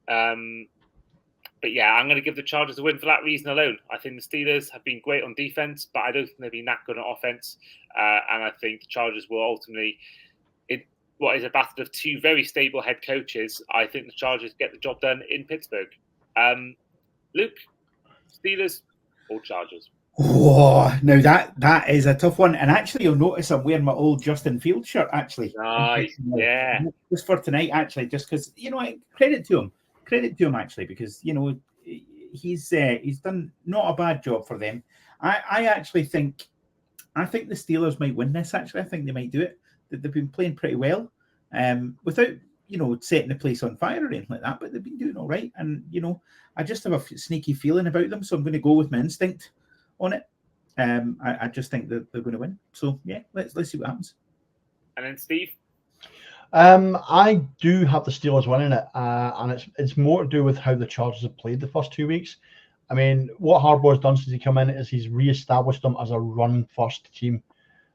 But I'm going to give the Chargers a win for that reason alone. I think the Steelers have been great on defense, but I don't think they've been that good on offense. And I think the Chargers will ultimately, in what is a battle of 2 very stable head coaches, I think the Chargers get the job done in Pittsburgh. Luke, Steelers or Chargers? Oh, now that is a tough one. And actually, you'll notice I'm wearing my old Justin Fields shirt, actually. Nice, yeah. Just for tonight, actually, just because, credit to him, actually, because, he's done not a bad job for them. I actually think the Steelers might win this, actually. I think they might do it. They've been playing pretty well without, setting the place on fire or anything like that, but they've been doing all right. And, I just have a sneaky feeling about them, so I'm going to go with my instinct on it. I just think that they're going to win. So, let's see what happens. And then Steve? I do have the Steelers winning it, and it's more to do with how the Chargers have played the first 2 weeks. What Harbaugh's done since he come in is he's re-established them as a run-first team.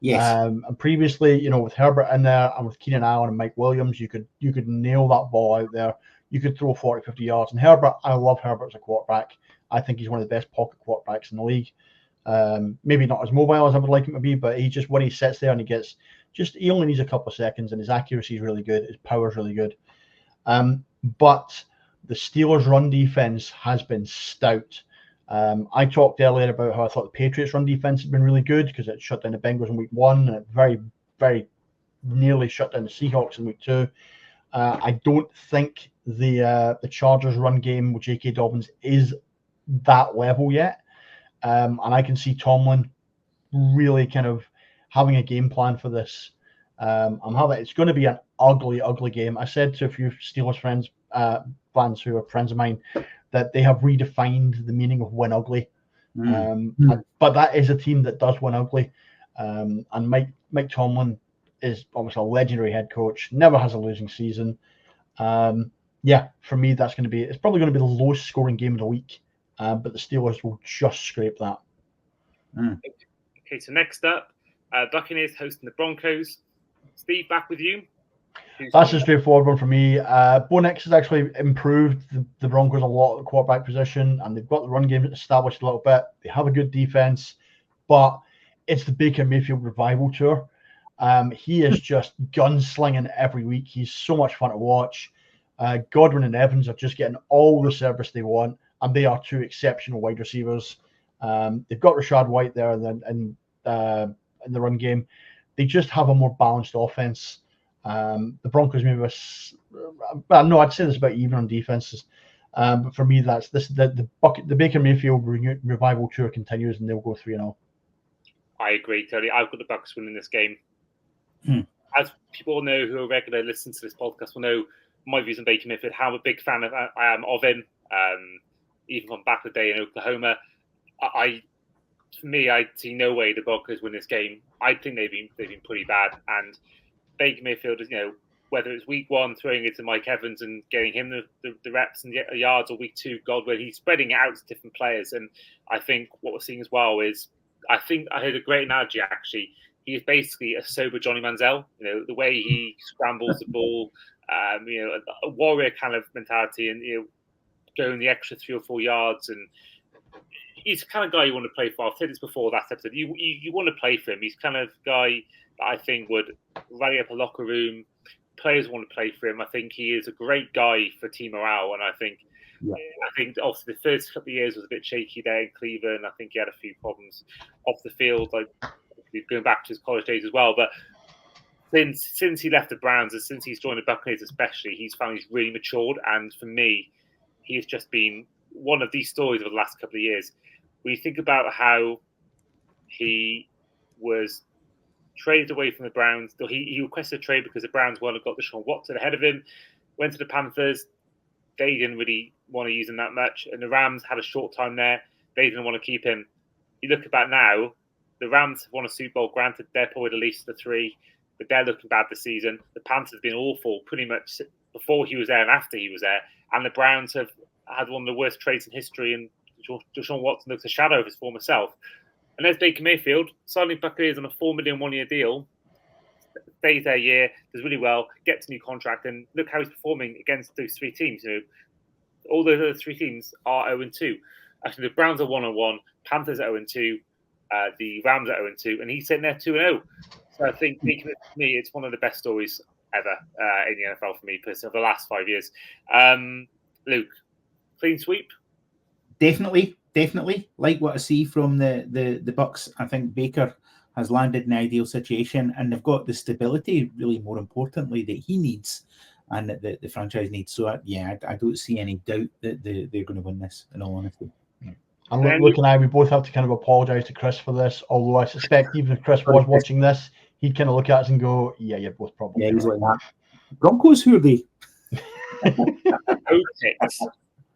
Yes. And previously, with Herbert in there and with Keenan Allen and Mike Williams, you could nail that ball out there. You could throw 40, 50 yards. And Herbert, I love Herbert as a quarterback. I think he's one of the best pocket quarterbacks in the league. Maybe not as mobile as I would like him to be, but when he sits there and he only needs a couple of seconds, and his accuracy is really good. His power is really good. But the Steelers' run defense has been stout. I talked earlier about how I thought the Patriots' run defense had been really good because it shut down the Bengals in week 1, and it very, very, nearly shut down the Seahawks in week 2. I don't think the Chargers run game with J.K. Dobbins is that level yet. And I can see Tomlin really kind of having a game plan for this. It's going to be an ugly, ugly game. I said to a few Steelers fans who are friends of mine that they have redefined the meaning of win ugly. But that is a team that does win ugly. And Mike Tomlin is obviously a legendary head coach, never has a losing season. For me, it's probably going to be the lowest scoring game of the week. But the Steelers will just scrape that. Okay, so next up, Buccaneers hosting the Broncos. Steve, back with you. That's a straightforward one for me. Bo Nix has actually improved the Broncos a lot at the quarterback position, and they've got the run game established a little bit. They have a good defense, but it's the Baker Mayfield revival tour. He is just gunslinging every week. He's so much fun to watch. Godwin and Evans are just getting all the service they want, and they are two exceptional wide receivers. They've got Rashad White there in the run game. They just have a more balanced offense. The Broncos maybe I'd say this about even on defenses. But for me, that's the Baker Mayfield revival tour continues, and they'll go 3-0. I agree, Tony. I've got the Bucs winning this game. As people know who are regular listeners to this podcast will know my views on Baker Mayfield, how I'm a big fan I am of him. Even from back in the day in Oklahoma, I see no way the Broncos win this game. I think they've been pretty bad, and Baker Mayfield is, whether it's week 1 throwing it to Mike Evans and getting him the reps and the yards, or week 2 Godwin, he's spreading it out to different players. And I think what we're seeing as well is, I think I heard a great analogy actually. He is basically a sober Johnny Manziel. The way he scrambles the ball, a warrior kind of mentality, and going the extra 3 or 4 yards, and he's the kind of guy you want to play for. I've said this before last episode. You want to play for him. He's the kind of guy that I think would rally up a locker room. Players want to play for him. I think he is a great guy for team morale, and I think obviously the first couple of years was a bit shaky there in Cleveland. I think he had a few problems off the field, like going back to his college days as well. But since he left the Browns and since he's joined the Buccaneers especially, he's found he's really matured. And for me, he has just been one of these stories over the last couple of years. When you think about how he was traded away from the Browns, he requested a trade because the Browns got Deshaun Watson ahead of him, went to the Panthers. They didn't really want to use him that much, and the Rams had a short time there. They didn't want to keep him. You look about now, the Rams have won a Super Bowl. Granted, they're probably the least of the 3, but they're looking bad this season. The Panthers have been awful pretty much before he was there and after he was there, and the Browns have had one of the worst trades in history, and Deshaun Watson looks a shadow of his former self. And there's Baker Mayfield, signing Buccaneers on a $4 million one-year deal, stays there a year, does really well, gets a new contract, and look how he's performing against those 3 teams. All those other 3 teams are 0-2. Actually, the Browns are 1-1, Panthers are 0-2, the Rams are 0-2, and he's sitting there 2-0. So I think, for me, it's one of the best stories ever in the NFL for me, personally, for the last 5 years. Luke, clean sweep? Definitely. Like what I see from the Bucs, I think Baker has landed in an ideal situation, and they've got the stability, really more importantly, that he needs and that the franchise needs. So, I don't see any doubt that they're going to win this, in all honesty. And Luke and I, we both have to kind of apologise to Chris for this, although I suspect even if Chris was watching this, he'd kind of look at us and go, yeah, you're both probably he's like that. Broncos, who are they?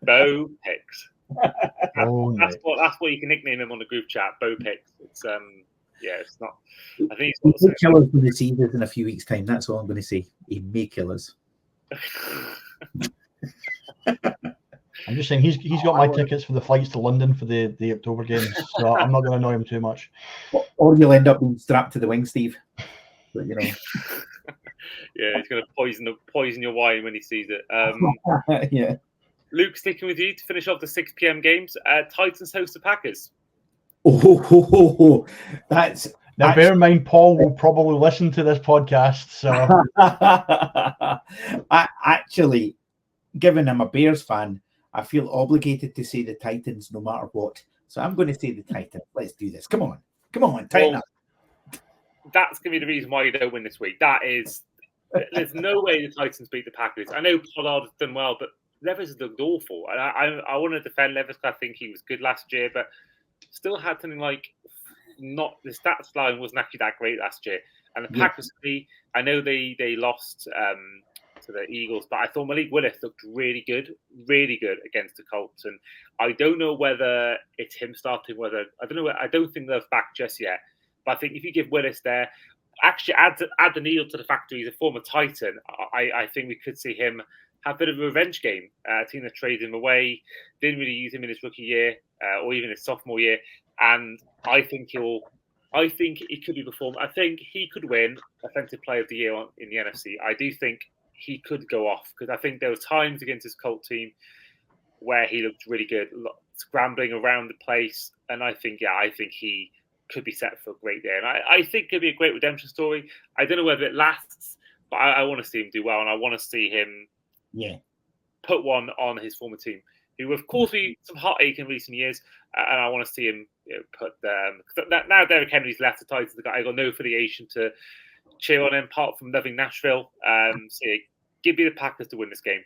Bo Picks. That's what you can nickname him on the group chat, Bo Picks. It's it's not. I think he may kill us when they see this in a few weeks' time. That's all I'm going to say. He may kill us. I'm just saying he's got my tickets for the flights to London for the October games, so I'm not going to annoy him too much. Or you'll end up being strapped to the wing, Steve. But yeah, he's going to poison your wine when he sees it. Yeah. Luke, sticking with you to finish off the 6 p.m. games. Titans host the Packers. That's now. Bear in mind, Paul will probably listen to this podcast. So, actually, given I'm a Bears fan, I feel obligated to say the Titans no matter what. So I'm going to say the Titans. Let's do this. Come on, tighten up. that's going to be the reason why you don't win this week. There's no way the Titans beat the Packers. I know Pollard has done well, but Levis has looked awful. And I want to defend Levis because I think he was good last year, but still had something like not the stats line wasn't actually that great last year. And the Packers, I know they lost to the Eagles, but I thought Malik Willis looked really good against the Colts. And I don't know whether it's him starting, I don't think they're back just yet. But I think if you give Willis there, actually add the needle to the fact that he's a former Titan, I think we could see him have a bit of a revenge game. Team that traded him away, didn't really use him in his rookie year or even his sophomore year. And I think he could be performed. I think he could win Offensive Player of the Year in the NFC. I do think he could go off because I think there were times against his Colt team where he looked really good, scrambling around the place. And I think he could be set for a great day. And I think it could be a great redemption story. I don't know whether it lasts, but I want to see him do well. And I want to see him put one on his former team, who of course be some heartache in recent years. And I want to see him put them. Now Derrick Henry's left the Titans, I got no affiliation to cheer on him apart from loving Nashville. So give me the Packers to win this game.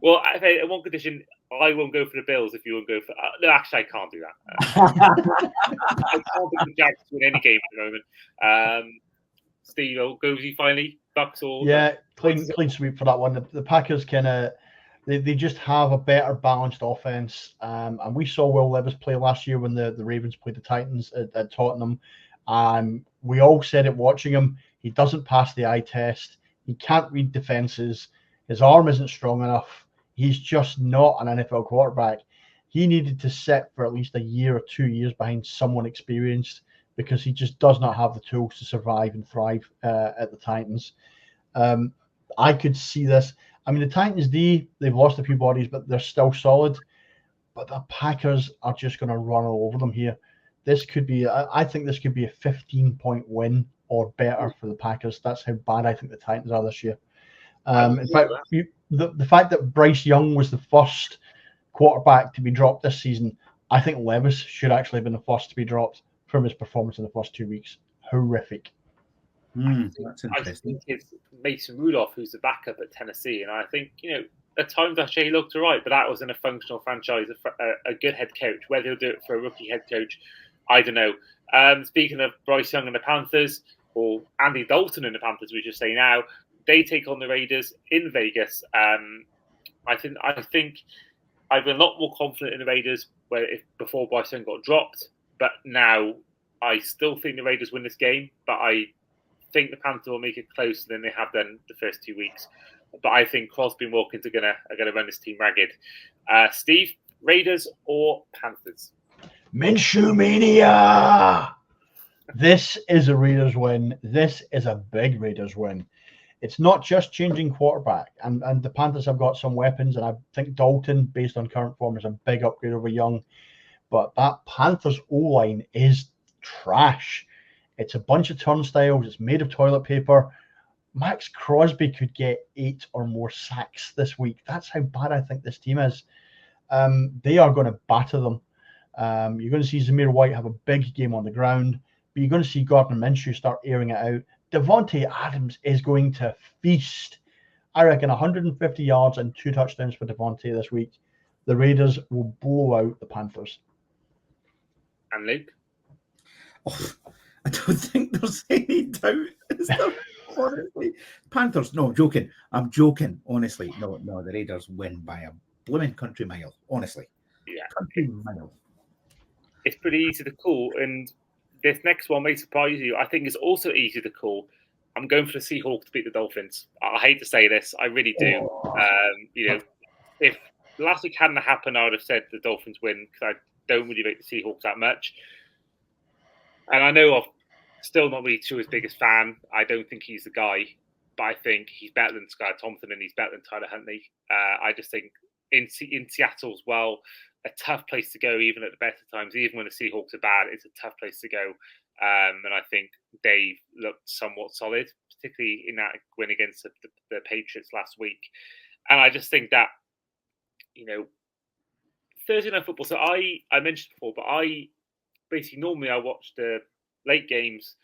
Well, in one condition, I won't go for the Bills if you won't go for. No, actually, I can't do that. I can't pick the Jags to win any game at the moment. Steve, goes you finally? Bucks or clean sweep for that one. The Packers they just have a better balanced offense, and we saw Will Levis play last year when the Ravens played the Titans at Tottenham, and we all said it watching him. He doesn't pass the eye test. He can't read defenses. His arm isn't strong enough. He's just not an NFL quarterback. He needed to sit for at least a year or 2 years behind someone experienced because he just does not have the tools to survive and thrive at the Titans. I could see this. I mean, the Titans they've lost a few bodies, but they're still solid. But the Packers are just going to run all over them here. This could be, I think this could be a 15-point win or better for the Packers. That's how bad I think the Titans are this year. In fact, the fact that Bryce Young was the first quarterback to be dropped this season, I think Levis should actually have been the first to be dropped from his performance in the first 2 weeks. Horrific. That's interesting. I think it's Mason Rudolph who's the backup at Tennessee, and I think at times actually he looked all right, but that was in a functional franchise, a good head coach. Whether he'll do it for a rookie head coach, I don't know. Speaking of Bryce Young and the Panthers, or Andy Dalton and the Panthers, we just say now, they take on the Raiders in Vegas. I think I've been a lot more confident in the Raiders before Bryce Young got dropped, but now I still think the Raiders win this game, but I think the Panthers will make it closer than they have done the first 2 weeks. But I think Crosby and Wilkins are gonna run this team ragged. Steve, Raiders or Panthers? Minshew Mania! This is a Raiders win. This is a big Raiders win. It's not just changing quarterback, and the Panthers have got some weapons, and I think Dalton, based on current form, is a big upgrade over Young. But that Panthers O-line is trash. It's a bunch of turnstiles. It's made of toilet paper. Max Crosby could get 8 or more sacks this week. That's how bad I think this team is. They are going to batter them. You're going to see Zamir White have a big game on the ground, but you're going to see Gardner Minshew start airing it out. Devontae Adams is going to feast. I reckon 150 yards and 2 touchdowns for Devontae this week. The Raiders will blow out the Panthers. And Luke? I don't think there's any doubt. Honestly, Panthers. No, I'm joking. Honestly, no. The Raiders win by a blooming country mile. Honestly, country mile. It's pretty easy to call, and this next one may surprise you. I think it's also easy to call. I'm going for the Seahawks to beat the Dolphins. I hate to say this, I really do. If last week hadn't happened, I would have said the Dolphins win because I don't really rate the Seahawks that much. And I know I'm still not really Tua's biggest fan. I don't think he's the guy, but I think he's better than Sky Thompson and he's better than Tyler Huntley. I just think in Seattle as well, a tough place to go, even at the better times, even when the Seahawks are bad, it's a tough place to go. And I think they looked somewhat solid, particularly in that win against the Patriots last week. And I just think that, Thursday night football. So I mentioned before, but I normally watch the late games.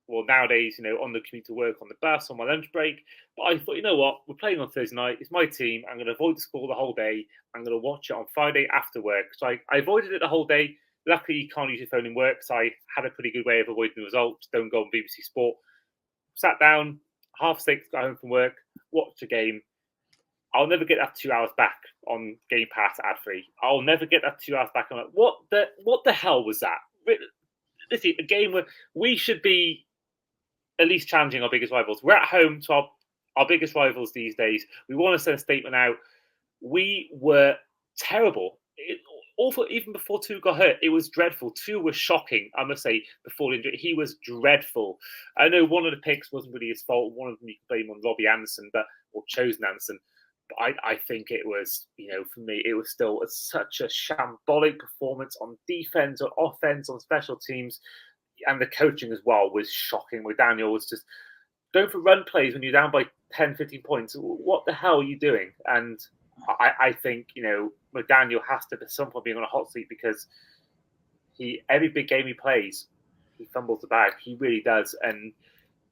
Well, nowadays, on the commute to work, on the bus, on my lunch break. But I thought, you know what? We're playing on Thursday night. It's my team. I'm going to avoid the score the whole day. I'm going to watch it on Friday after work. So I avoided it the whole day. Luckily, you can't use your phone in work, so I had a pretty good way of avoiding the results. Don't go on BBC Sport. Sat down, 6:30, got home from work, watched the game. I'll never get that 2 hours back on Game Pass ad-free. I'll never get that 2 hours back. I'm like, what the hell was that? This is a game where we should be at least challenging our biggest rivals. We're at home to our biggest rivals these days. We want to send a statement out. We were terrible. Awful, even before Tua got hurt, it was dreadful. Tua was shocking, I must say, before the injury. He was dreadful. I know one of the picks wasn't really his fault. One of them you can blame on Robbie Anderson, or chosen Anderson. But I think it was, for me, it was still such a shambolic performance on defense, on offense, on special teams. And the coaching as well was shocking. McDaniel was just going for run plays when you're down by 10, 15 points. What the hell are you doing? And I think, McDaniel has to at some point be on a hot seat because every big game he plays, he fumbles the bag. He really does. And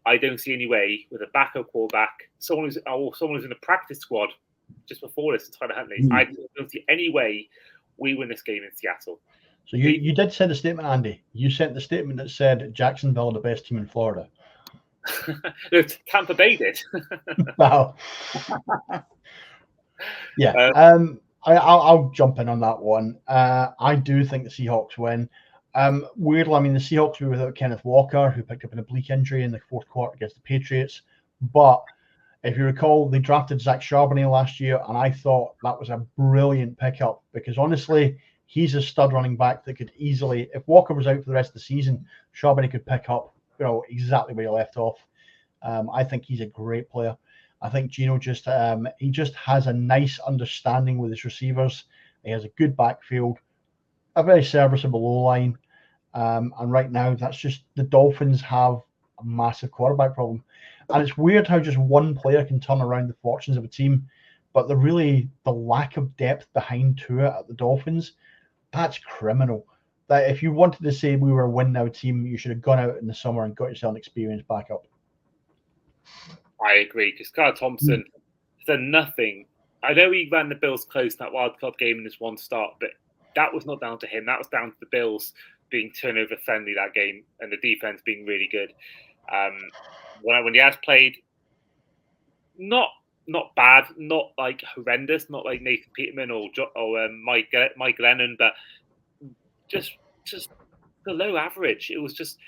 I don't see any way with a backup quarterback, someone who's in the practice squad just before this, Tyler Huntley. I don't see any way we win this game in Seattle. So you did send a statement, Andy. You sent the statement that said Jacksonville are the best team in Florida. Tampa Bay did. Wow. Yeah. I'll jump in on that one. I do think the Seahawks win. Weirdly, the Seahawks were without Kenneth Walker, who picked up an oblique injury in the fourth quarter against the Patriots. But if you recall, they drafted Zach Charbonnet last year, and I thought that was a brilliant pickup because honestly, he's a stud running back that could easily, if Walker was out for the rest of the season, Charbonnet could pick up, exactly where he left off. I think he's a great player. I think Gino just has a nice understanding with his receivers. He has a good backfield, a very serviceable O-line. And right now, that's just the Dolphins have a massive quarterback problem. And it's weird how just one player can turn around the fortunes of a team. But the lack of depth behind Tua at the Dolphins, that's criminal. That if you wanted to say we were a win-now team, you should have gone out in the summer and got yourself an experienced backup. I agree, because Kyle Thompson has done nothing. I know he ran the Bills close in that wild card game in his one start, but that was not down to him. That was down to the Bills being turnover friendly that game and the defense being really good. When he has played, not bad, not like horrendous, not like Nathan Peterman or Mike Lennon, but just below average. It was just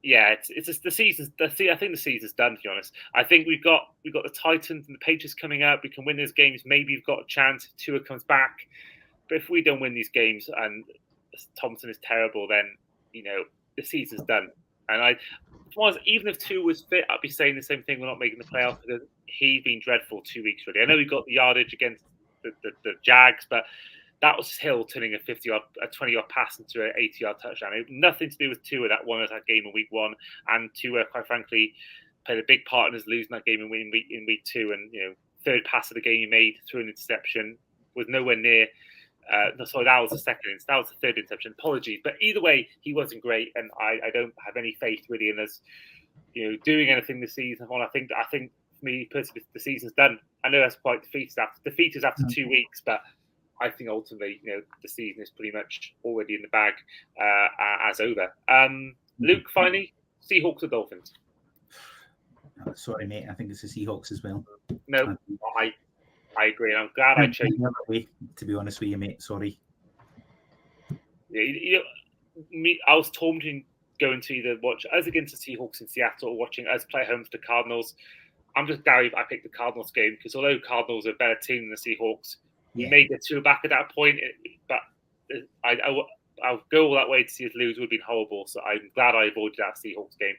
it's just the season's. I think the season's done. To be honest, I think we've got the Titans and the Patriots coming up. We can win those games. Maybe we've got a chance if Tua comes back. But if we don't win these games and Thompson is terrible, then the season's done. And even if Tua was fit, I'd be saying the same thing. We're not making the playoffs because he's been dreadful 2 weeks already. I know we got the yardage against the Jags, but that was Hill turning a 20-yard pass into an 80-yard touchdown. It had nothing to do with Tua that won us that game in week one. And Tua, quite frankly, played a big part in us losing that game in week two. And third pass of the game he made through an interception was nowhere near. That was the second. That was the third interception. Apologies, but either way, he wasn't great, and I don't have any faith really in us, doing anything this season. I think for me personally, the season's done. I know that's quite defeated after 2 weeks, but I think ultimately, the season is pretty much already in the bag as over. Luke, finally, Seahawks or Dolphins? Sorry, mate. I think it's the Seahawks as well. No, I agree. I'm glad I chose. To be honest with you, mate. Sorry. Yeah, I was torn between going to either watch us against the Seahawks in Seattle or watching us play home to the Cardinals. I'm just glad I picked the Cardinals game because although Cardinals are a better team than the Seahawks, we may get Tua back at that point. But I'll go all that way to see us lose. It would have been horrible. So I'm glad I avoided that Seahawks game.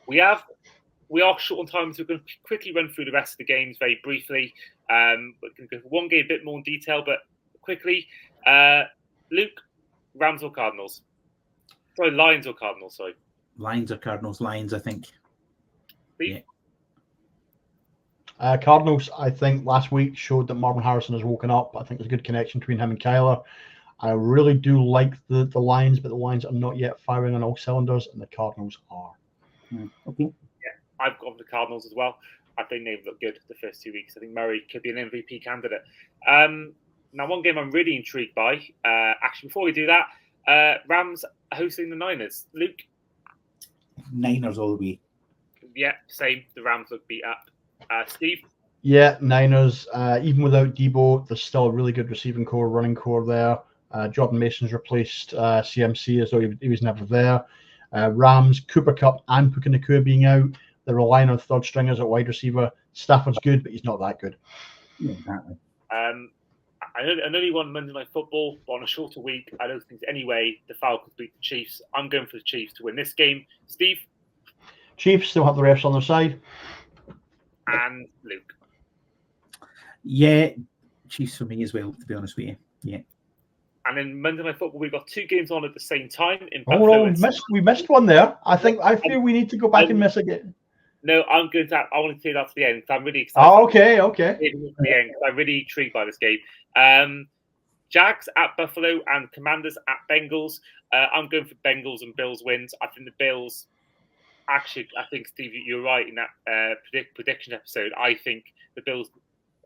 Yeah. We are short on time, so we're going to quickly run through the rest of the games very briefly. We're going to go for one game a bit more in detail, but quickly. Luke, Rams or Cardinals? Sorry, Lions or Cardinals, sorry. Lions or Cardinals? Lions, I think. Steve? Cardinals, I think last week showed that Marvin Harrison has woken up. I think there's a good connection between him and Kyler. I really do like the Lions, but the Lions are not yet firing on all cylinders, and the Cardinals are. Okay. Yeah, I've gone for the Cardinals as well. I think they've looked good the first 2 weeks. I think Murray could be an MVP candidate. Now, one game I'm really intrigued by. Actually, before we do that, Rams hosting the Niners. Luke? Niners all the way. Yeah, same. The Rams look beat up. Steve? Yeah, Niners. Even without Debo, there's still a really good receiving core, running core there. Jordan Mason's replaced CMC as though he was never there. Rams, Cooper Kupp and Puka Nacua being out. They're relying on third stringers at wide receiver. Stafford's good, but he's not that good. Yeah, exactly. I know you won Monday Night Football, but on a shorter week, I don't think any way the Falcons beat the Chiefs. I'm going for the Chiefs to win this game. Steve? Chiefs still have the refs on their side. And Luke? Yeah, Chiefs for me as well, to be honest with you. Yeah. And then Monday Night Football, we've got 2 games on at the same time. We missed one there. I feel we need to go back and miss again. No, I want to say that to the end because I'm really excited. Oh, okay. The end, I'm really intrigued by this game. Jags at Buffalo and Commanders at Bengals. I'm going for Bengals and Bills wins. I think the Bills. Actually, I think Steve, you're right in that prediction episode. I think the Bills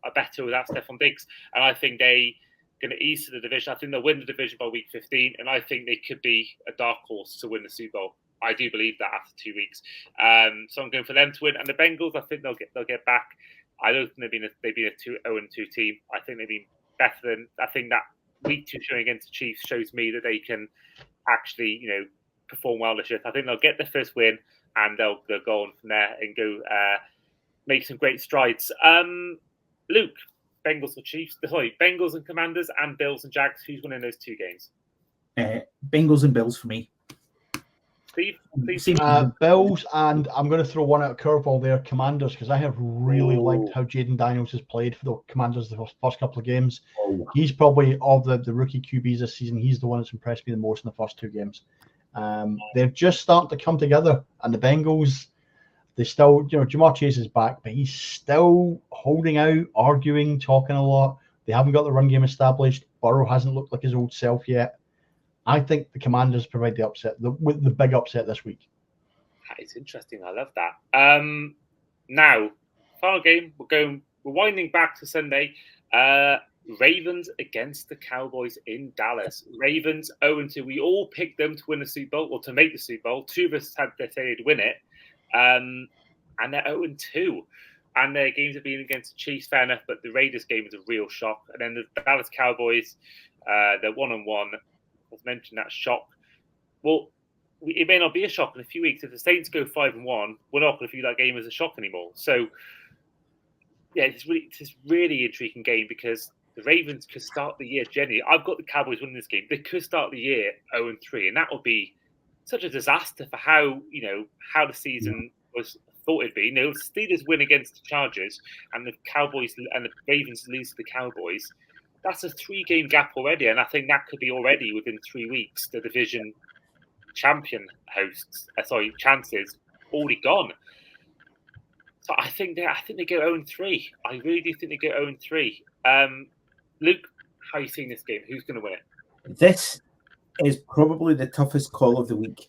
are better without Stephon Diggs, and I think they going to ease to the division. I think they'll win the division by week 15, and I think they could be a dark horse to win the Super Bowl. I do believe that after 2 weeks. So I'm going for them to win. And the Bengals, I think they'll get back. I don't think they've been a 2-0-2 team. I think they've been better than. I think that week 2 showing against the Chiefs shows me that they can actually, perform well this year. I think they'll get their first win and they'll go on from there and go make some great strides. Luke, Bengals or Chiefs? Sorry, Bengals and Commanders and Bills and Jags. Who's winning those 2 games? Bengals and Bills for me. Steve, please. Bills, and I'm going to throw one out of curveball there, Commanders, because I have really liked how Jaden Daniels has played for the Commanders the first couple of games. He's probably, of the rookie QBs this season, he's the one that's impressed me the most in the first 2 games. They're just starting to come together, and the Bengals, they still, Jamar Chase is back, but he's still holding out, arguing, talking a lot. They haven't got the run game established. Burrow hasn't looked like his old self yet. I think the Commanders provide the upset, the big upset this week. It's interesting. I love that. Now, final game. We're winding back to Sunday. Ravens against the Cowboys in Dallas. Ravens 0-2. We all picked them to win the Super Bowl or to make the Super Bowl. 2 of us had they said they'd win it, and they're 0-2. And their games have been against the Chiefs, fair enough, but the Raiders game was a real shock. And then the Dallas Cowboys, they're 1-1. As mentioned, that shock. Well, it may not be a shock in a few weeks. If the Saints go 5-1, we're not going to view that game as a shock anymore. So, yeah, it's really intriguing game because the Ravens could start the year generally. I've got the Cowboys winning this game. They could start the year 0-3, and that would be such a disaster for how the season was thought it'd be. The Steelers win against the Chargers, and the Cowboys and the Ravens lose to the Cowboys. That's a 3-game gap already, and I think that could be already within 3 weeks. The division champion chances already gone. So I think they go 0-3. I really do think they go 0-3. Luke, how are you seeing this game? Who's going to win it? This is probably the toughest call of the week.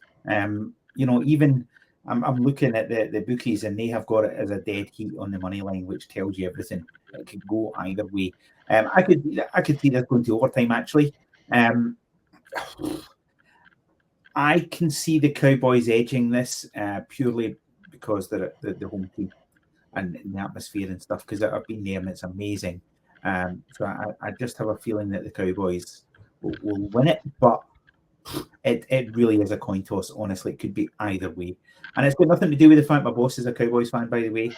Even I'm looking at the bookies, and they have got it as a dead heat on the money line, which tells you everything. It could go either way. I could see this going to overtime. Actually, I can see the Cowboys edging this purely because they're the home team and the atmosphere and stuff. Because I've been there and it's amazing. So I just have a feeling that the Cowboys will win it, but it really is a coin toss. Honestly, it could be either way, and it's got nothing to do with the fact my boss is a Cowboys fan, by the way.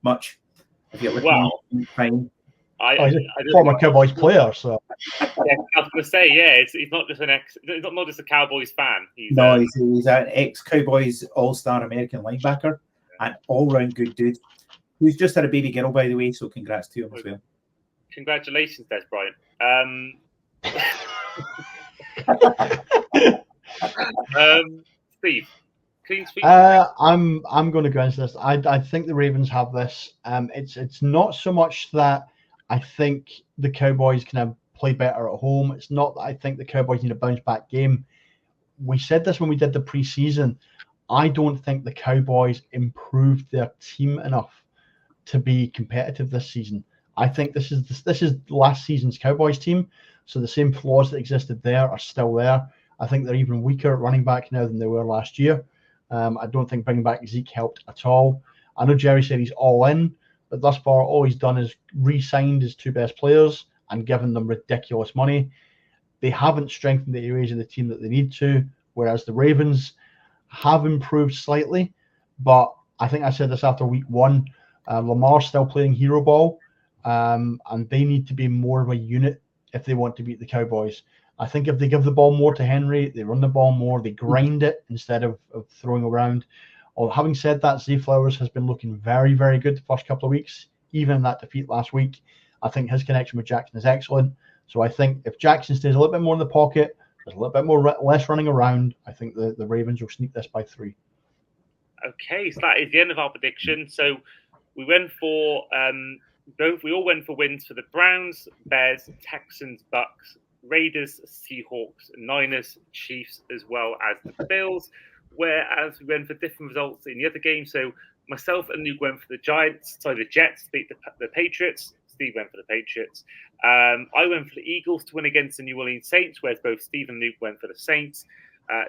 Much. If you're listening, fine. He's a former Cowboys player, so. Yeah, I was going to say, he's not just not just a Cowboys fan. He's an ex-Cowboys All-Star American linebacker, an all-round good dude, who's just had a baby girl, by the way. So congrats to him as well. Congratulations, Des Bryant. Steve. Clean sweep? I'm going to go into this. I think the Ravens have this. It's not so much that I think the Cowboys can play better at home. It's not that I think the Cowboys need a bounce back game. We said this when we did the preseason. I don't think the Cowboys improved their team enough to be competitive this season. I think this is last season's Cowboys team, so the same flaws that existed there are still there. I think they're even weaker at running back now than they were last year. I don't think bringing back Zeke helped at all. I know Jerry said he's all in, but thus far all he's done is re-signed his two best players and given them ridiculous money. They haven't strengthened the areas of the team that they need to, whereas the Ravens have improved slightly. But I think I said this after week one, Lamar's still playing hero ball, and they need to be more of a unit if they want to beat the Cowboys. I think if they give the ball more to Henry, they run the ball more, they grind it instead of throwing around. Having said that, Zay Flowers has been looking very, very good the first couple of weeks, even in that defeat last week. I think his connection with Jackson is excellent. So I think if Jackson stays a little bit more in the pocket, there's a little bit more less running around, I think the Ravens will sneak this by 3. Okay, so that is the end of our prediction. So we went for we all went for wins for the Browns, Bears, Texans, Bucks, Raiders, Seahawks, Niners, Chiefs, as well as the Bills. Whereas we went for different results in the other game. So myself and Luke went for the Jets to beat the Patriots. Steve went for the Patriots. I went for the Eagles to win against the New Orleans Saints, whereas both Steve and Luke went for the Saints.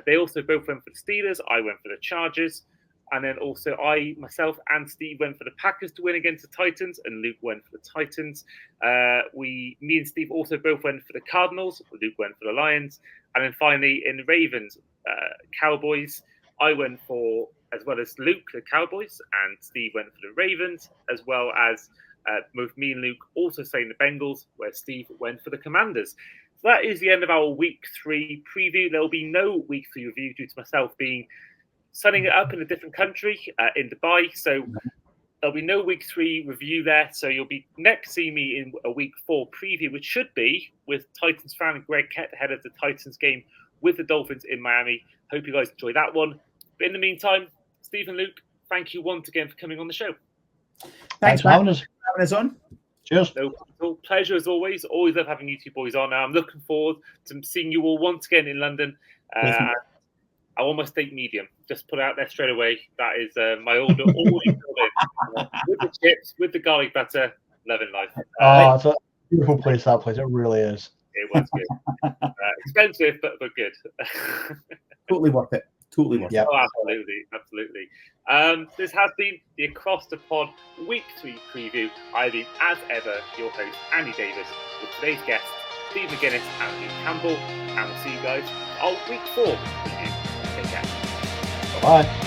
They also both went for the Steelers. I went for the Chargers. And then also myself and Steve went for the Packers to win against the Titans, and Luke went for the Titans. Me and Steve also both went for the Cardinals. Luke went for the Lions. And then finally in the Ravens, Cowboys, I went for, as well as Luke, the Cowboys, and Steve went for the Ravens, as well as both me and Luke also saying the Bengals, where Steve went for the Commanders. So that is the end of our Week 3 preview. There will be no Week 3 review due to myself being setting it up in a different country, in Dubai. So there'll be no Week 3 review there. So you'll be next see me in a Week 4 preview, which should be with Titans fan Greg Kett ahead of the Titans game with the Dolphins in Miami. Hope you guys enjoy that one. But in the meantime, Steve and Luke, thank you once again for coming on the show. Thanks for having us on. Cheers. No, pleasure as always. Always love having you two boys on. I'm looking forward to seeing you all once again in London. I almost think medium. Just put it out there straight away. That is my order. With the chips, with the garlic butter, loving life. It's a beautiful place, that place. It really is. It was good. Expensive, but good. Totally worth it. Totally worth it. Oh, absolutely. This has been the Across the Pod Week 3 preview. I've been, as ever, your host, Andy Davis, with today's guests, Steve McGuinness and Luke Campbell. And we'll see you guys on Week 4 preview. Take care. Bye.